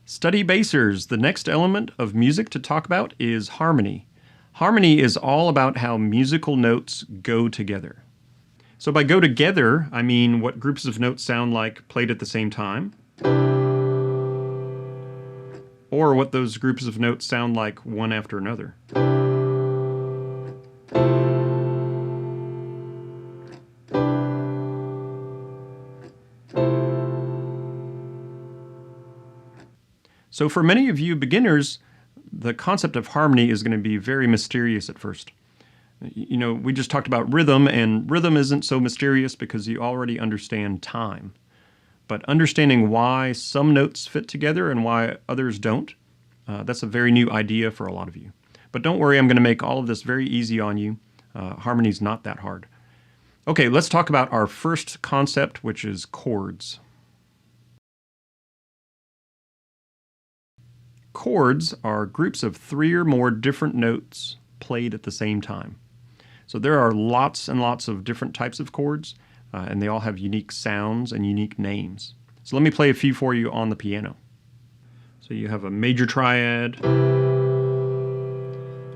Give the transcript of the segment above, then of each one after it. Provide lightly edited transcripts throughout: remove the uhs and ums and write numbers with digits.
Study basers. The next element of music to talk about is harmony. Harmony is all about how musical notes go together. So by go together, I mean what groups of notes sound like played at the same time, or what those groups of notes sound like one after another. So for many of you beginners, the concept of harmony is going to be very mysterious at first. You know, we just talked about rhythm, and rhythm isn't so mysterious because you already understand time. But understanding why some notes fit together and why others don't, that's a very new idea for a lot of you. But don't worry, I'm going to make all of this very easy on you. Harmony's not that hard. Okay, let's talk about our first concept, which is chords. Chords are groups of 3 or more different notes played at the same time. So there are lots and lots of different types of chords, and they all have unique sounds and unique names. So let me play a few for you on the piano. So you have a major triad,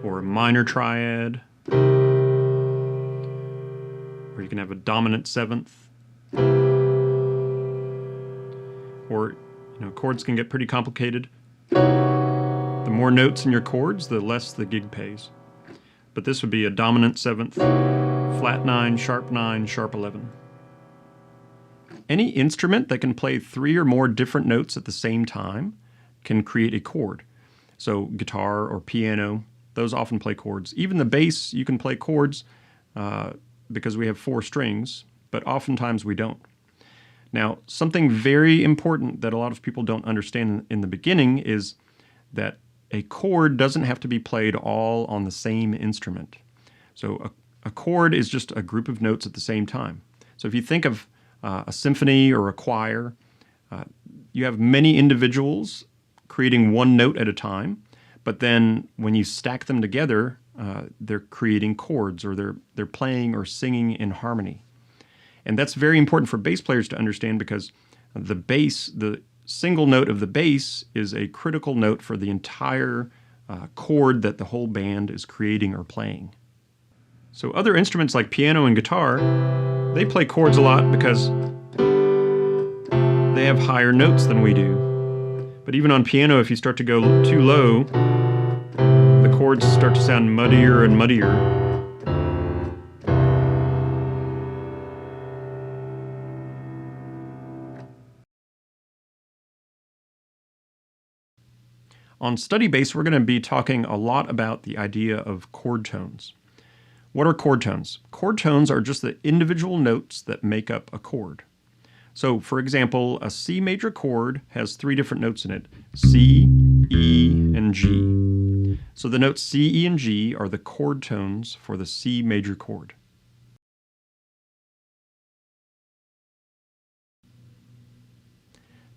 or a minor triad, or you can have a dominant seventh, or chords can get pretty complicated. The more notes in your chords, the less the gig pays. But this would be a dominant seventh, flat 9, sharp 11. Any instrument that can play 3 or more different notes at the same time can create a chord. So guitar or piano, those often play chords. Even the bass, you can play chords because we have 4 strings, but oftentimes we don't. Now, something very important that a lot of people don't understand in the beginning is that a chord doesn't have to be played all on the same instrument. So a chord is just a group of notes at the same time. So if you think of a symphony or a choir, you have many individuals creating one note at a time, but then when you stack them together, they're creating chords, or they're playing or singing in harmony. And that's very important for bass players to understand, because the bass, the single note of the bass, is a critical note for the entire chord that the whole band is creating or playing. So other instruments like piano and guitar, they play chords a lot because they have higher notes than we do. But even on piano, if you start to go too low, the chords start to sound muddier and muddier. On Study Bass, we're going to be talking a lot about the idea of chord tones. What are chord tones? Chord tones are just the individual notes that make up a chord. So, for example, a C major chord has 3 different notes in it: C, E, and G. So the notes C, E, and G are the chord tones for the C major chord.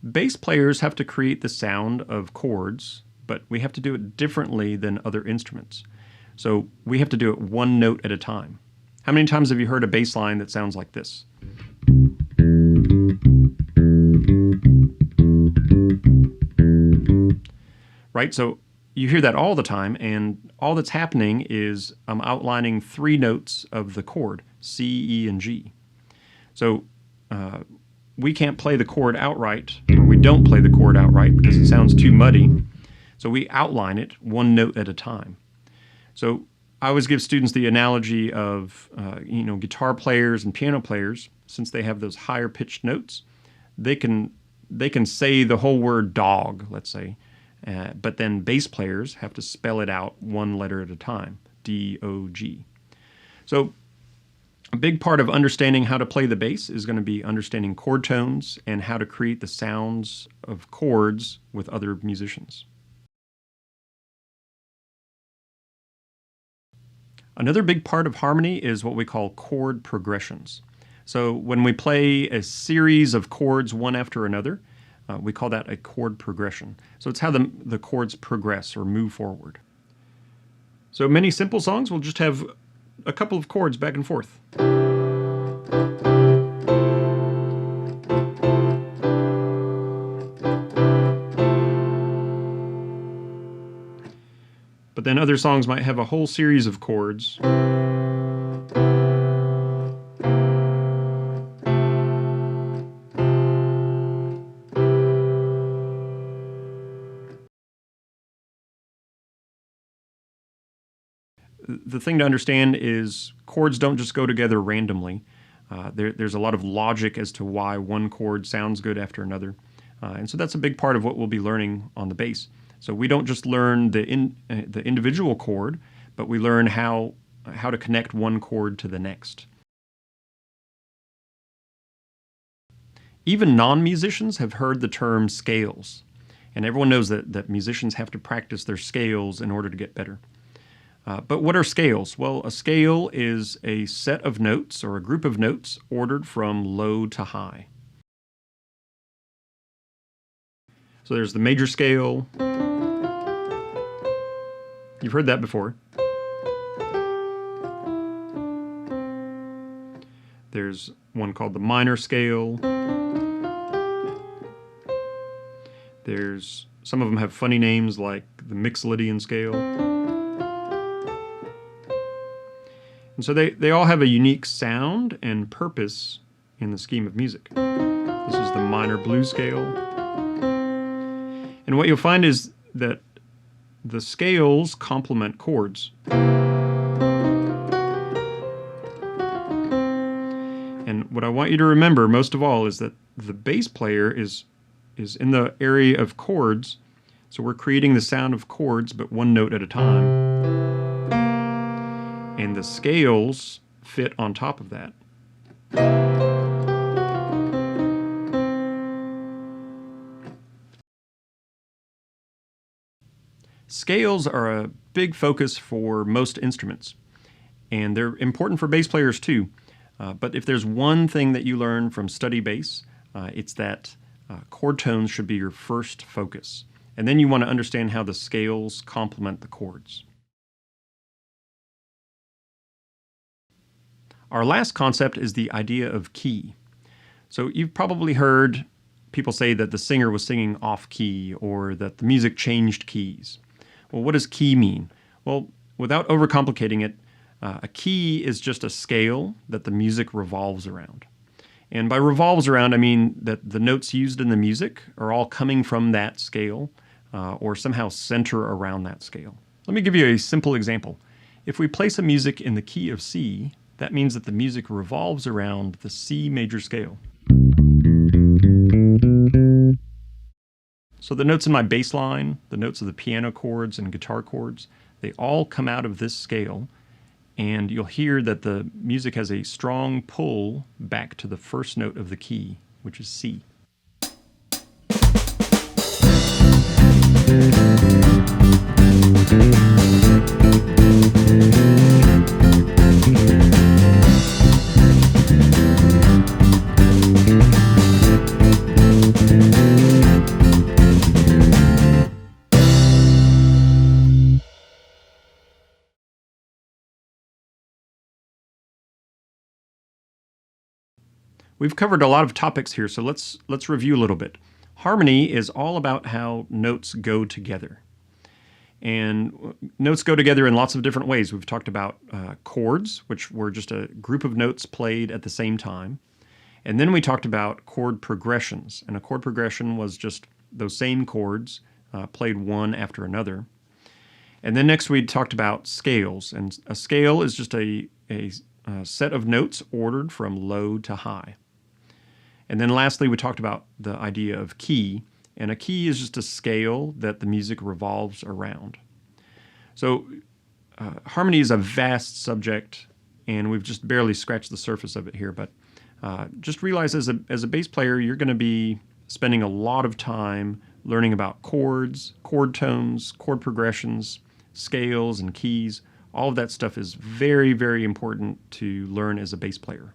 Bass players have to create the sound of chords, but we have to do it differently than other instruments. So we have to do it one note at a time. How many times have you heard a bass line that sounds like this? Right, so you hear that all the time, and all that's happening is I'm outlining 3 notes of the chord, C, E, and G. So we can't play the chord outright, or we don't play the chord outright because it sounds too muddy. So we outline it one note at a time. So I always give students the analogy of guitar players and piano players. Since they have those higher pitched notes, they can say the whole word dog, let's say, but then bass players have to spell it out one letter at a time, D-O-G. So a big part of understanding how to play the bass is going to be understanding chord tones and how to create the sounds of chords with other musicians. Another big part of harmony is what we call chord progressions. So when we play a series of chords one after another, we call that a chord progression. So it's how the chords progress or move forward. So many simple songs will just have a couple of chords back and forth. But then other songs might have a whole series of chords. The thing to understand is chords don't just go together randomly. There's a lot of logic as to why one chord sounds good after another. And so that's a big part of what we'll be learning on the bass. So we don't just learn the individual chord, but we learn how to connect one chord to the next. Even non-musicians have heard the term scales. And everyone knows that musicians have to practice their scales in order to get better. But what are scales? Well, a scale is a set of notes or a group of notes ordered from low to high. So there's the major scale. You've heard that before. There's one called the minor scale. Some of them have funny names like the Mixolydian scale. And so they all have a unique sound and purpose in the scheme of music. This is the minor blues scale. And what you'll find is that the scales complement chords. And what I want you to remember most of all is that the bass player is in the area of chords, so we're creating the sound of chords but one note at a time. And the scales fit on top of that. Scales are a big focus for most instruments, and they're important for bass players too. But if there's one thing that you learn from study bass, it's that chord tones should be your first focus. And then you want to understand how the scales complement the chords. Our last concept is the idea of key. So you've probably heard people say that the singer was singing off key or that the music changed keys. Well, what does key mean? Well, without overcomplicating it, a key is just a scale that the music revolves around. And by revolves around, I mean that the notes used in the music are all coming from that scale or somehow center around that scale. Let me give you a simple example. If we play some music in the key of C, that means that the music revolves around the C major scale. So the notes in my bass line, the notes of the piano chords and guitar chords, they all come out of this scale, and you'll hear that the music has a strong pull back to the first note of the key, which is C. We've covered a lot of topics here, so let's review a little bit. Harmony is all about how notes go together. And notes go together in lots of different ways. We've talked about chords, which were just a group of notes played at the same time. And then we talked about chord progressions. And a chord progression was just those same chords played one after another. And then next we talked about scales. And a scale is just a set of notes ordered from low to high. And then lastly, we talked about the idea of key, and a key is just a scale that the music revolves around. So harmony is a vast subject, and we've just barely scratched the surface of it here, but just realize as a bass player, you're going to be spending a lot of time learning about chords, chord tones, chord progressions, scales, and keys. All of that stuff is very, very important to learn as a bass player.